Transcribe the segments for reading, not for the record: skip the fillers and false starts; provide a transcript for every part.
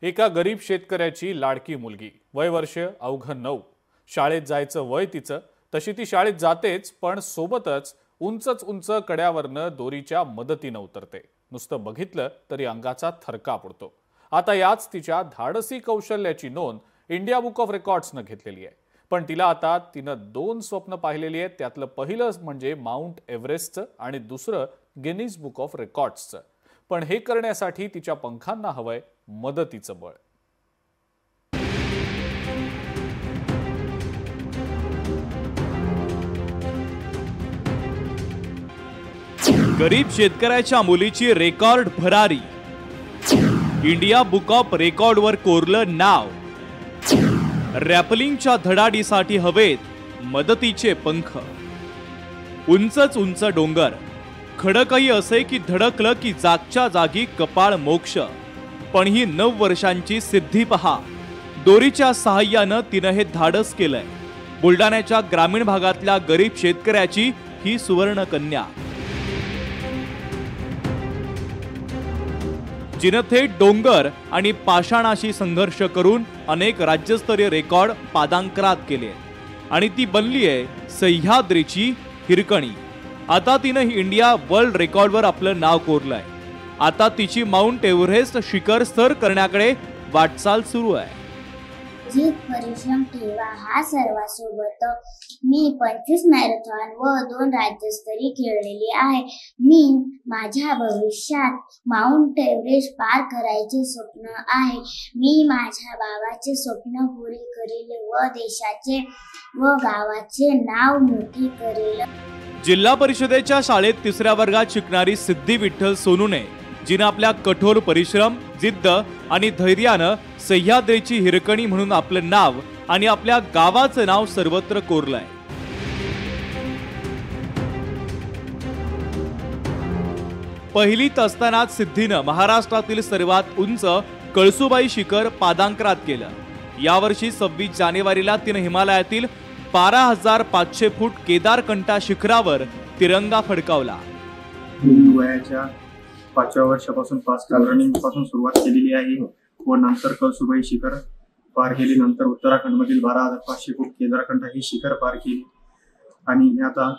एका गरीब शेतकऱ्याची लाडकी मुलगी, वय वर्ष अवघं 9, शाळेत जायचं वय तिचं, तशी ती शाळेत जातेच, पण सोबतच उंच कड्यावरनं दोरीच्या मदतीनं उतरते। नुसतं बघितलं तरी अंगाचा थरका पडतो। आता याच तिच्या धाडसी कौशल्याची नोंद इंडिया बुक ऑफ रेकॉर्ड्सनं घेतलेली आहे। पण तिला आता तिनं 2 स्वप्न पाहिलेली आहेत। त्यातलं पहिलं म्हणजे माउंट एव्हरेस्टचं आणि दुसरं गिनीज बुक ऑफ रेकॉर्ड्सचं। पण हे करण्यासाठी तिच्या पंखांना हवंय मदतीचं बळ। गरीब शेतकऱ्याच्या मुलीची रेकॉर्ड भरारी, इंडिया बुक ऑफ रेकॉर्डवर कोरलं नाव। रॅपलिंगच्या धडाडीसाठी हवेत मदतीचे पंख। उंच डोंगर, खडकही असे की धडकलं की जागच्या जागी कपाळ मोक्ष। पण ही 9 वर्षांची सिद्धी पहा, दोरीच्या सहाय्यानं तिनं हे धाडस केलंय। बुलढाण्याच्या ग्रामीण भागातल्या गरीब शेतकऱ्याची ही सुवर्ण कन्या, जिनं थेट डोंगर आणि पाषाणाशी संघर्ष करून अनेक राज्यस्तरीय रेकॉर्ड पादांकरात केले आणि ती बनलीये सह्याद्रीची हिरकणी। आता तिनं इंडिया वर्ल्ड रेकॉर्डवर आपलं नाव कोरलंय। आता तिची माउंट एव्हरेस्ट शिखर सर करण्याकडे वाटचाल सुरू आहे। जित परिश्रम ठेवा हा सर्वांसोबत मी 25 मॅरेथॉन व 2 राज्यस्तरीय खेळलेली आहे। मी माझ्या भविष्यात माउंट एव्हरेस्ट पार करायचे स्वप्न आहे। मी माझ्या बाबाचे स्वप्न पुरे करेल व देशाचे व गावाचे नाव मोठे करेल। जिल्हा परिषदेच्या शाळेत 3ऱ्या वर्गात शिकणारी सिद्धी विठ्ठल सोनूने, जिनं आपल्या कठोर परिश्रम, जिद्द आणि धैर्यानं सह्याद्रीची हिरकणी म्हणून आपलं नाव आणि आपल्या गावाचं नाव सर्वत्र कोरलंय। पहिलीत असतानाच सिद्धीनं महाराष्ट्रातील सर्वात उंच कळसुबाई शिखर पादांकरात केलं। यावर्षी 26 जानेवारीला तिनं हिमालयातील 12,500 फूट केदारकंठा शिखरावर तिरंगा फडकावला। वयाच्या 5व्या वर्षापासून फास्ट रनिंग पासून सुरुवात केलेली आहे व नंतर कळसुबाई शिखर पार केली। नंतर उत्तराखंडमधील 12,500 फूट केदारकंठा ही शिखर पार केली आणि आता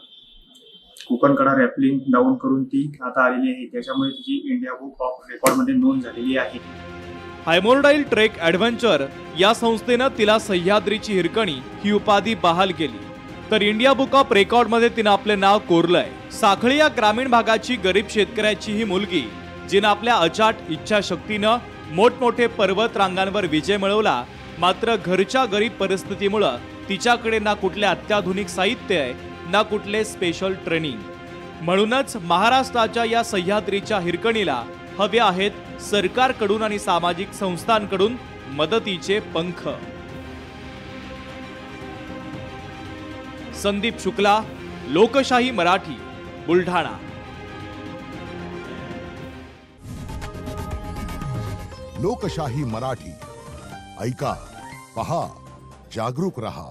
कोकणकडा रॅपलिंग डाऊन करून ती आता आलेली आहे। त्याच्यामुळे तिची इंडिया बुक ऑफ रेकॉर्ड मध्ये नोंद झालेली आहे। हायमोर्डाईल ट्रेक ॲडव्हेंचर या संस्थेनं तिला सह्याद्रीची हिरकणी ही उपाधी बहाल केली, तर इंडिया बुक ऑफ रेकॉर्ड मध्ये तिनं आपलं नाव कोरलंय। साखळी या ग्रामीण भागाची गरीब शेतकऱ्याची ही मुलगी, जिनं आपल्या अचाट इच्छाशक्तीनं मोठमोठे पर्वत रांगांवर विजय मिळवला, मात्र घरच्या गरीब परिस्थितीमुळे तिच्याकडे ना कुठले अत्याधुनिक साहित्य आहे ना कुठले स्पेशल ट्रेनिंग। म्हणूनच महाराष्ट्राच्या या सह्याद्रीच्या हिरकणीला हवे आहेत सरकारकडून आणि सामाजिक संस्थांकडून मदतीचे पंख। संदीप शुक्ला, लोकशाही मराठी, बुलढाणा। लोकशाही मराठी, ऐका, पहा, जागरूक रहा।